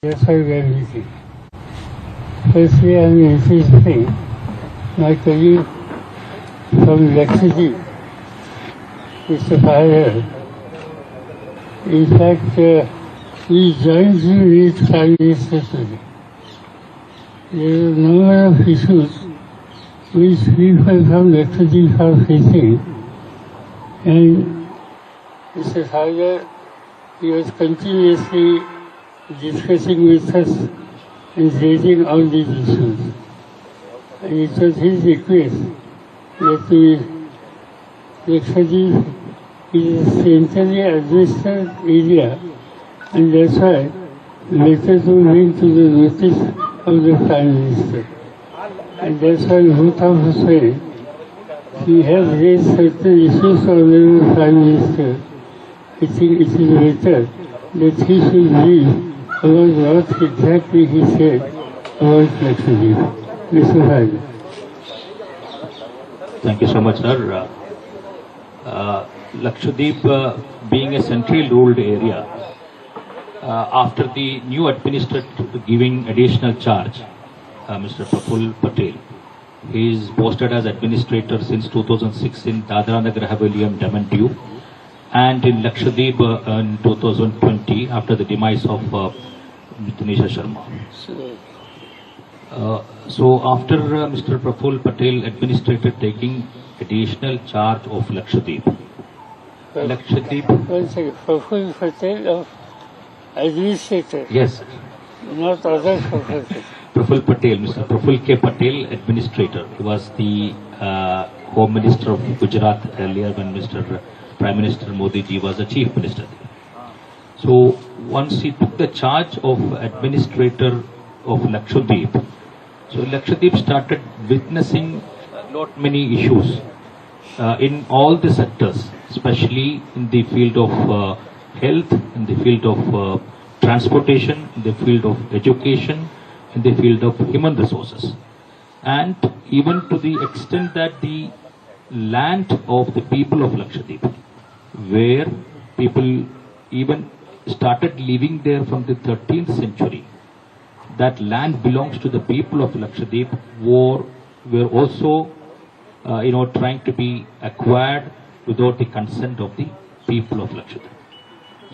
Yes, everything. Firstly, I'm insisting my colleague from Lakshadweep, Mr. Pawar. In fact, we jointly with Prime Minister today. There are a number of issues which people from Lakshadweep are facing, and Mr. Pawar, he was continuously discussing with us and raising all these issues. And it was his request that Lakshadweep is a centrally administered area, and that's why letters were made to the notice of the Prime Minister. And that's why both of us say he has raised certain issues on the Prime Minister. I think it is better that he should leave about what exactly he said about Lakshadweep. Mr. Pawar. Thank you so much, sir. Lakshadweep being a centrally ruled area, after the new administrator giving additional charge, Mr. Praful Patel, he is posted as administrator since 2006 in Dadra Nagar Haveli and Daman Diu, and in Lakshadweep in 2020 after the demise of Dinesh Sharma. So after Mr. Praful Patel administrator taking additional charge of Lakshadweep. One second. Praful Patel of administrator. Yes. Not other Praful Patel. Praful Patel, Mr. Praful K. Patel, administrator. He was the Home Minister of Gujarat earlier when Mr. Prime Minister Modi ji was the Chief Minister. So once he took the charge of administrator of Lakshadweep, so Lakshadweep started witnessing not many issues in all the sectors, especially in the field of health, in the field of transportation, in the field of education, in the field of human resources. And even to the extent that the land of the people of Lakshadweep, where people even started living there from the 13th century, that land belongs to the people of Lakshadweep, were also trying to be acquired without the consent of the people of Lakshadweep.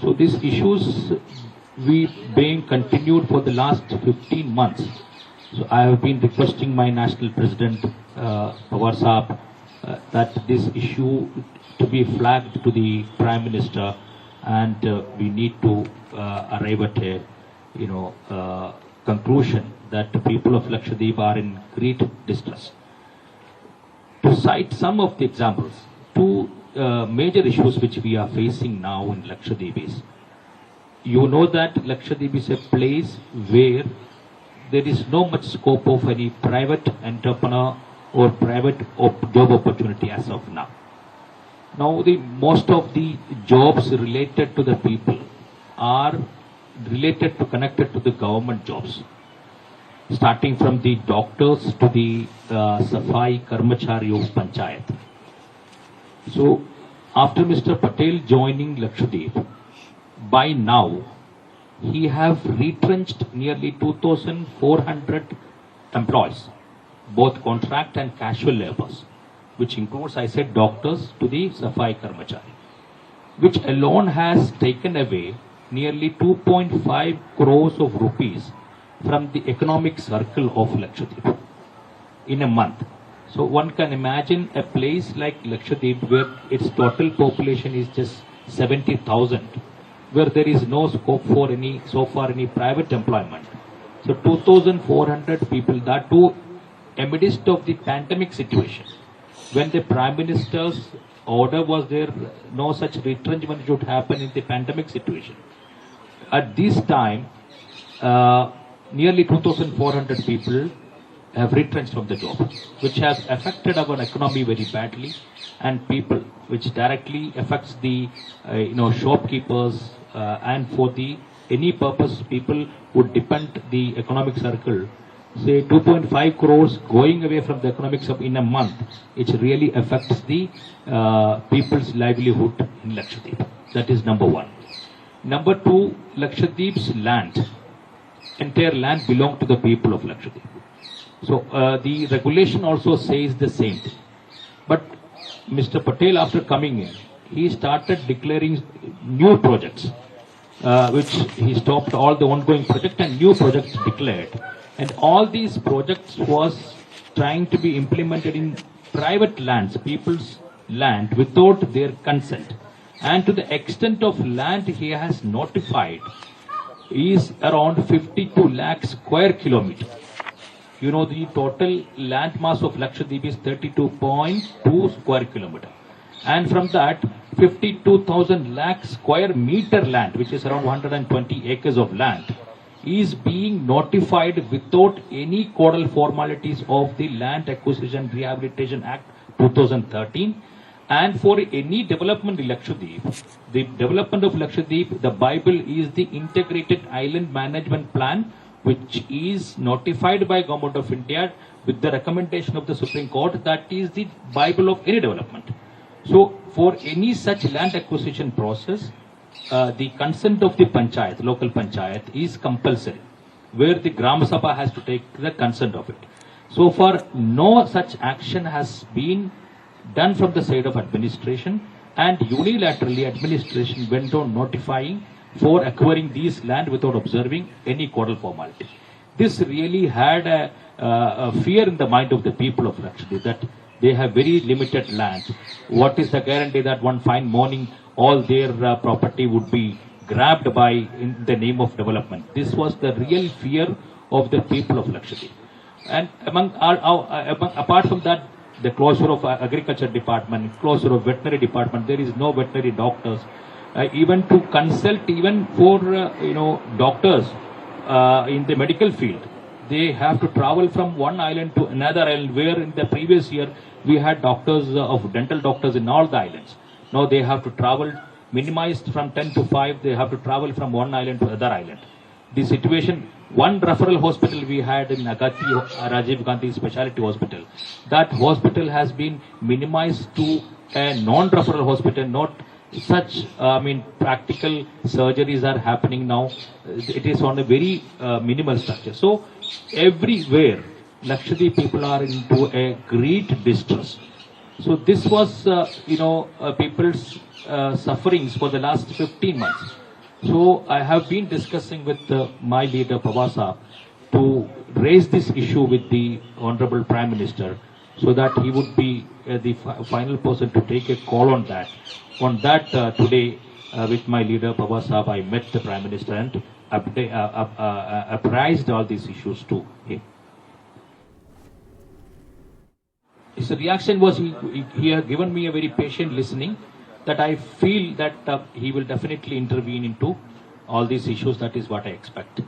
So these issues we being continued for the last 15 months. So I have been requesting my national president Pawar Saab that this issue to be flagged to the Prime Minister, and we need to arrive at a conclusion that the people of Lakshadweep are in great distress. To cite some of the examples, two major issues which we are facing now in Lakshadweep is, you know that Lakshadweep is a place where there is no much scope of any private entrepreneur or private job opportunity as of now. Now most of the jobs related to the people are connected to the government jobs, starting from the doctors to the Safai Karmachari of Panchayat. So after Mr. Patel joining Lakshadweep, by now he have retrenched nearly 2,400 employees, both contract and casual laborers, which includes, I said, doctors to the Safai Karmachari, which alone has taken away nearly 2.5 crores of rupees from the economic circle of Lakshadweep in a month. So one can imagine a place like Lakshadweep where its total population is just 70,000, where there is no scope for any private employment. So 2,400 people, that too amidst of the pandemic situation, when the Prime Minister's order was there, no such retrenchment should happen in the pandemic situation. At this time, nearly 2,400 people have retrenched from the job, which has affected our economy very badly, and people, which directly affects the shopkeepers, and for the any purpose people would depend the economic circle. Say 2.5 crores going away from the economic circle in a month, it really affects the people's livelihood in Lakshadweep. That is number one. Number two, Lakshadweep's land entire land belong to the people of Lakshadweep. So the regulation also says the same thing. But Mr. Patel, after coming in, he started declaring new projects, which he stopped all the ongoing projects and new projects declared. And all these projects was trying to be implemented in private lands, people's land, without their consent. And to the extent of land he has notified is around 52 lakh square kilometers. You know, the total land mass of Lakshadweep is 32.2 square kilometer. And from that, 52,000 lakh square meter land, which is around 120 acres of land, is being notified without any codal formalities of the Land Acquisition Rehabilitation Act 2013. And for any development in Lakshadweep, the development of Lakshadweep, the Bible is the Integrated Island Management Plan, which is notified by Government of India with the recommendation of the Supreme Court. That is the Bible of any development. So for any such land acquisition process, the consent of the panchayat, local panchayat, is compulsory, where the Gram Sabha has to take the consent of it. So far, no such action has been done from the side of administration, and unilaterally administration went on notifying for acquiring these land without observing any codal formality. This really had a fear in the mind of the people of Lakshadweep that they have very limited land. What is the guarantee that one fine morning all their property would be grabbed by in the name of development? This was the real fear of the people of Lakshadweep. And apart from that, the closure of agriculture department, closure of veterinary department, there is no veterinary doctors. Even to consult, even for doctors in the medical field, they have to travel from one island to another island, where in the previous year we had doctors of dental doctors in all the islands. Now they have to travel, minimized from 10 to 5, they have to travel from one island to other island. The situation, one referral hospital we had in Agati, Rajiv Gandhi Specialty Hospital, that hospital has been minimized to a non-referral hospital. Not such, practical surgeries are happening now. It is on a very minimal structure. So everywhere, Lakshadweep people are into a great distress. So this was, people's sufferings for the last 15 months. So I have been discussing with my leader Pawar Saab to raise this issue with the Honorable Prime Minister, so that he would be the final person to take a call on that. On that, today with my leader Pawar Saab, I met the Prime Minister and apprised all these issues to him. His reaction was he had given me a very patient listening, that I feel that he will definitely intervene into all these issues. That is what I expect.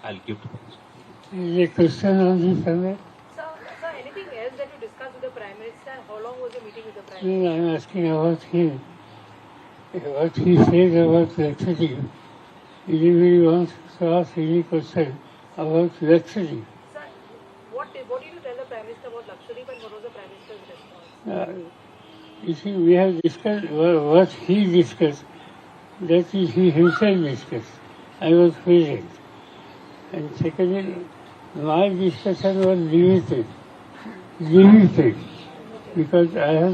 I'll give to him. Is a question on this subject? Sir, anything else that you discussed with the Prime Minister? How long was the meeting with the Prime No, Minister? I'm asking about him. What he says about Lakshadweep. Anybody wants to ask any question about Lakshadweep? Sir, what did you tell the Prime Minister about Lakshadweep, and what was the Prime Minister's response? You see, we have discussed what he discussed. That is, he himself discussed. I was present. And secondly, my discussion was limited. Because I have,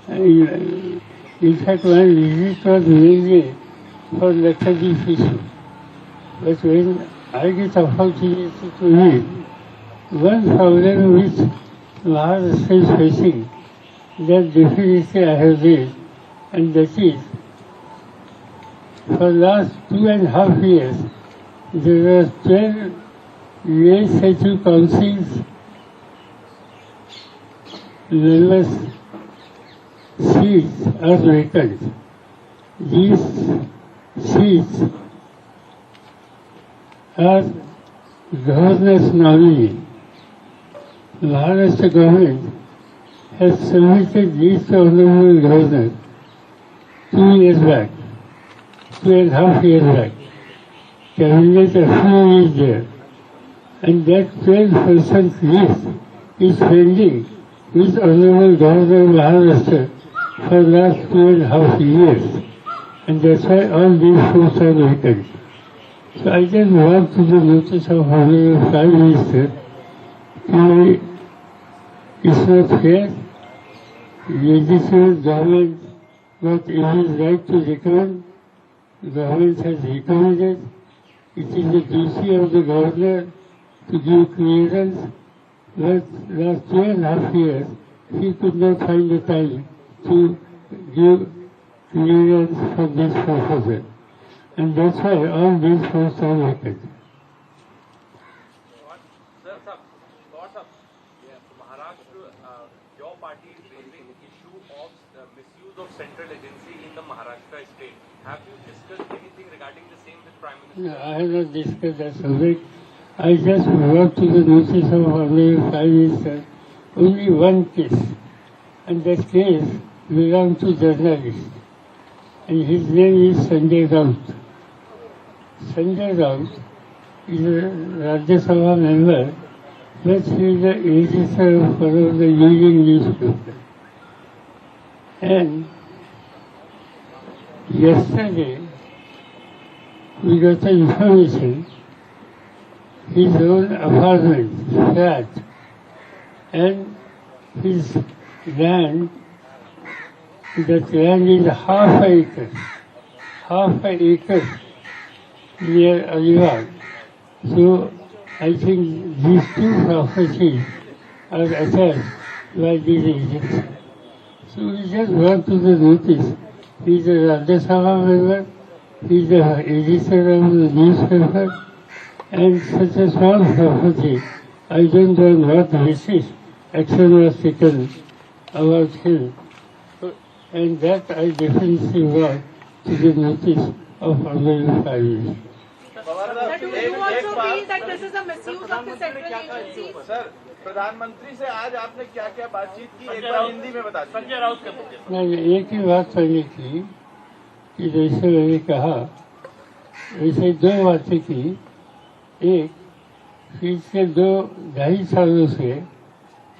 in fact, my visit was mainly for Lakshadweep issue. But when I get opportunity to meet, one problem which Maharashtra is facing, that definitely I have raised, and that is, for the last 2.5 years, there were 12 legislative councils, members' seats are vacant. These seats are governor's nominee. Maharashtra government has submitted these to Honorable Governor 2 years back, 2.5 years back. Cabinet approval is there. And that 12% list is pending with Honorable Governor of Maharashtra for the last 2.5 years. And that's why all these posts are vacant. So I just brought to the notice of Honorable Prime Minister कि इसमें फिर legislative government not even right to recommend. Government has recommended. It is the duty of the governor to give clearance. But last 2.5 years, he could not find the time to give clearance for this proposal. And that's why all these posts are vacant. Maharashtra, your party is raising issue of the misuse of central agency in the Maharashtra state. Have you discussed anything regarding the same with Prime Minister? No, I have not discussed that subject. I just brought to the notice of Honorable Prime Minister only one case, and that case belongs to journalist, and his name is Sanjay Raut. Sanjay Raut is a Rajya Sabha member, but he is the editor of one of the leading newspapers. And yesterday, we got the information his own apartment, flat, and his land, that land is half an acre near Alibaug. So I think these two properties are attached by these agencies. So we just brought to the notice. He is a Rajya Sabha member, he is the editor of the newspaper, and such a small property, I don't know what basis action was taken about him. And that I definitely brought to the notice of Honorable Prime Minister. Sir, do you also feel that this is a misuse of the central agencies? Sir, प्रधानमंत्री से आज आपने क्या क्या बातचीत की एक बार हिंदी में बता दीजिए। संजय राउत के मुद्दे। नहीं, एक ही बात मैंने की कि जैसे मैंने कहा वैसे दो बातें की। एक, पिछले 2-2.5 सालों से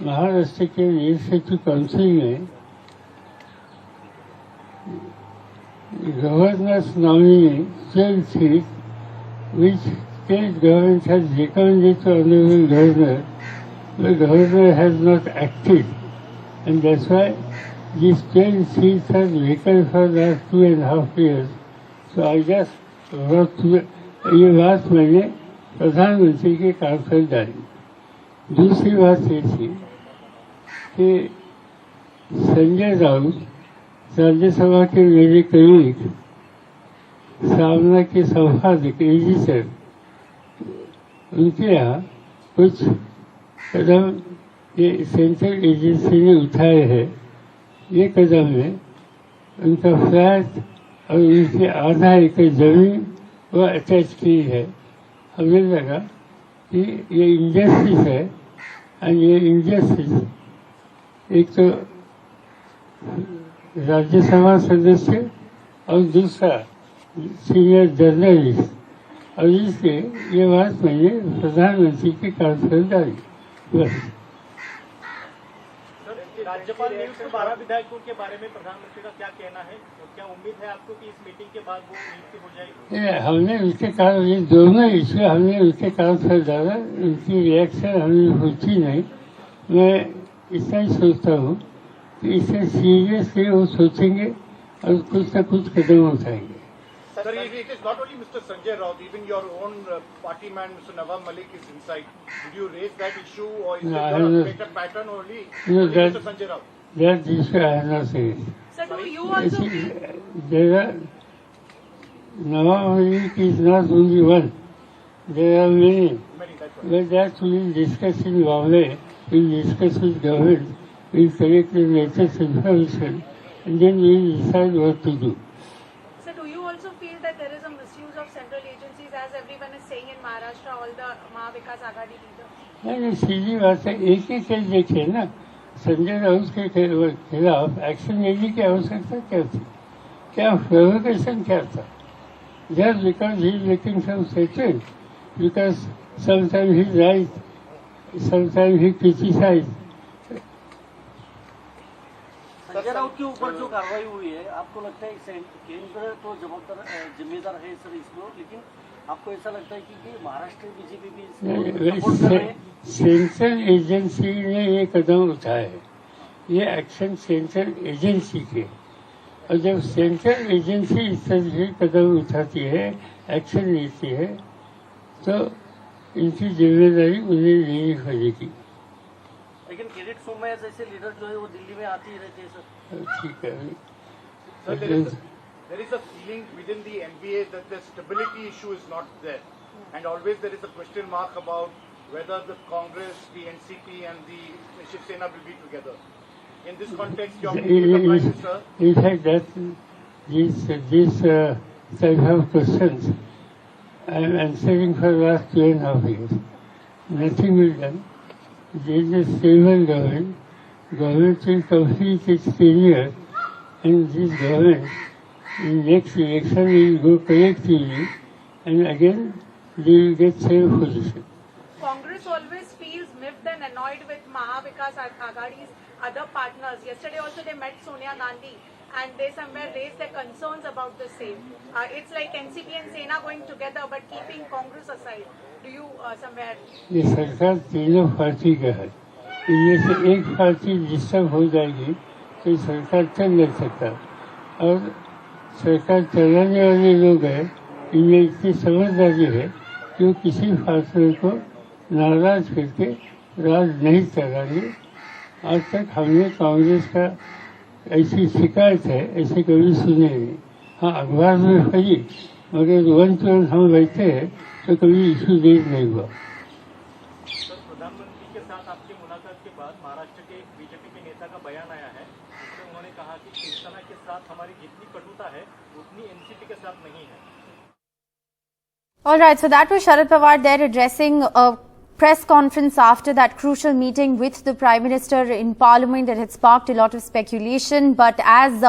महाराष्ट्र के लेजिस्लेटिव काउंसिल में governors nominee 12 seat which state government has recommended to Honorable Governor, the Governor has not acted, and that's why these 12 seats are vacant for the last 2.5 years. So I just brought to ये बात मैंने प्रधानमंत्री के कान पर डाली। दूसरी बात ये थी कि संजय राउत राज्यसभा के मेरे करीब सामना के संपादक एडिटर, उनके यहाँ कुछ कदम ये सेंट्रल एजेंसी ने उठाए हैं। ये कदम में उनका फ्लैट और उनकी आधा एकड़ जमीन वो अटैच की है। हमें लगा कि ये इंजस्टिस है, और ये इंजस्टिस एक तो राज्यसभा सदस्य और दूसरा सीनियर जर्नलिस्ट, और इसलिए ये बात मैंने प्रधानमंत्री के कान पर डाली। बस राज्यपाल नियुक्त 12 विधायकों के बारे में प्रधानमंत्री का क्या कहना है और क्या उम्मीद है आपको कि इस मीटिंग के बाद वो नियुक्ति हो जाएगी? हमने उसके कारण ये दोनों इश्यू हमने उसके कारण पर डाला, उनकी रिएक्शन हमने पूछी नहीं। मैं इतना ही सोचता हूँ कि इससे सीरियसली वो सोचेंगे और कुछ न कुछ कदम उठाएंगे। Sir, it is not only Mr. Sanjay Raut, even your own party man, Mr. Nawab Malik, is inside. Did you raise that issue, or is it a pattern only? No, that, Mr. Sanjay Raut. That issue I have not raised. Sir, do you also feel? There are, Nawab Malik is not only one. There are many. But that we will discuss in Bombay, we will discuss with government, we will collect the latest information, and then we will decide what to do. Sir, do you also feel that there is a misuse of central agencies, as everyone is saying in Maharashtra, all the Mahavikas Aghadi leaders? नहीं, सीधी बात है। एक ही case देखिए ना, संजय राउत के खिलाफ action लेने की आवश्यकता क्या थी? क्या प्रोवोकेशन क्या था? Just because he is making some statement, because sometimes he is right, sometimes he criticizes. Sanjay Raut के ऊपर जो कार्रवाई हुई है, आपको लगता है केंद्र तो जिम्मेदार है सर इसको, लेकिन आपको ऐसा लगता है कि महाराष्ट्र बीजेपी भी सपोर्ट कर रहे हैं? सेंट्रल एजेंसी ने ये कदम उठाया है, ये एक्शन सेंट्रल एजेंसी के, और जब सेंट्रल एजेंसी इस तरह से कदम उठाती है, एक्शन लेती है, तो इनकी जिम्मेदारी उन्हें लेनी पड़ेगी। लेकिन किरीट सोमैया जैसे लीडर जो है वो दिल्ली में आती ही रहते हैं सर। ठीक है। So there is a feeling within the NBA that the stability issue is not there, and always there is a question mark about whether the Congress, the NCP, and the Shiv Sena will be together. In this context, your meeting with the Prime Minister. In fact, that these type of questions I am answering for the last 2.5 years. Nothing will be done. There is a stable government. Government will complete its tenure, and this government in next election will go collectively, and again they will get same position. Congress always feels miffed and annoyed with Mahavikas Aghadi's other partners. Yesterday also they met Sonia Gandhi and they somewhere raised their concerns about the same. It's like NCP and Sena going together but keeping Congress aside. Do you somewhere... ये सरकार तीनों party का है, इनमें से एक party disturb हो जाएगी तो सरकार चल नहीं सकता, और सरकार चलाने वाले लोग हैं, इनमें इतनी समझदारी है कि वो किसी फैसले को नाराज करके राज नहीं चलाएंगे। आज तक हमने कांग्रेस का ऐसी शिकायत है ऐसे कभी सुने नहीं। हाँ, अखबार में पढ़ी, मगर वन टू वन हम बैठे हैं तो कभी इशू रेज नहीं हुआ। प्रधानमंत्री के साथ आपकी मुलाकात के बाद महाराष्ट्र के बीजेपी के नेता का बयान आया है, जिसमें उन्होंने कहा कि शिवसेना के साथ हमारी जितनी कटुता है उतनी एनसीपी के साथ नहीं है। All right, so that was Sharad Pawar there addressing a press conference after that crucial meeting with the Prime Minister in Parliament that had sparked a lot of speculation. But as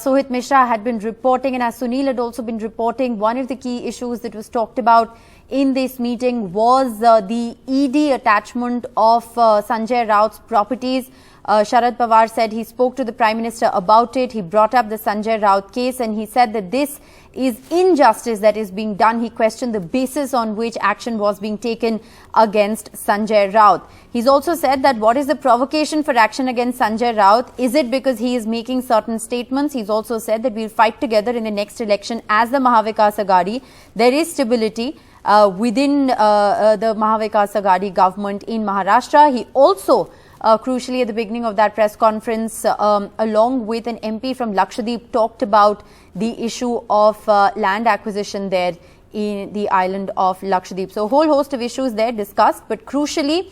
Sohit Mishra had been reporting and as Sunil had also been reporting, one of the key issues that was talked about in this meeting was the ED attachment of Sanjay Raut's properties. Sharad Pawar said he spoke to the Prime Minister about it. He brought up the Sanjay Raut case and he said that this is injustice that is being done. He questioned the basis on which action was being taken against Sanjay Raut. He's also said that what is the provocation for action against Sanjay Raut? Is it because he is making certain statements? He's also said that we'll fight together in the next election as the Mahavikas Aghadi. There is stability within the Mahavikas Aghadi government in Maharashtra. He also crucially at the beginning of that press conference, along with an MP from Lakshadweep, talked about the issue of land acquisition there in the island of Lakshadweep. So a whole host of issues there discussed, but crucially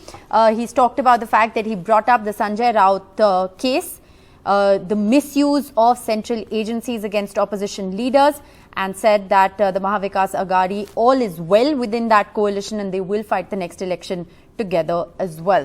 he's talked about the fact that he brought up the Sanjay Raut case, the misuse of central agencies against opposition leaders, and said that the Mahavikas Aghadi, all is well within that coalition and they will fight the next election together as well.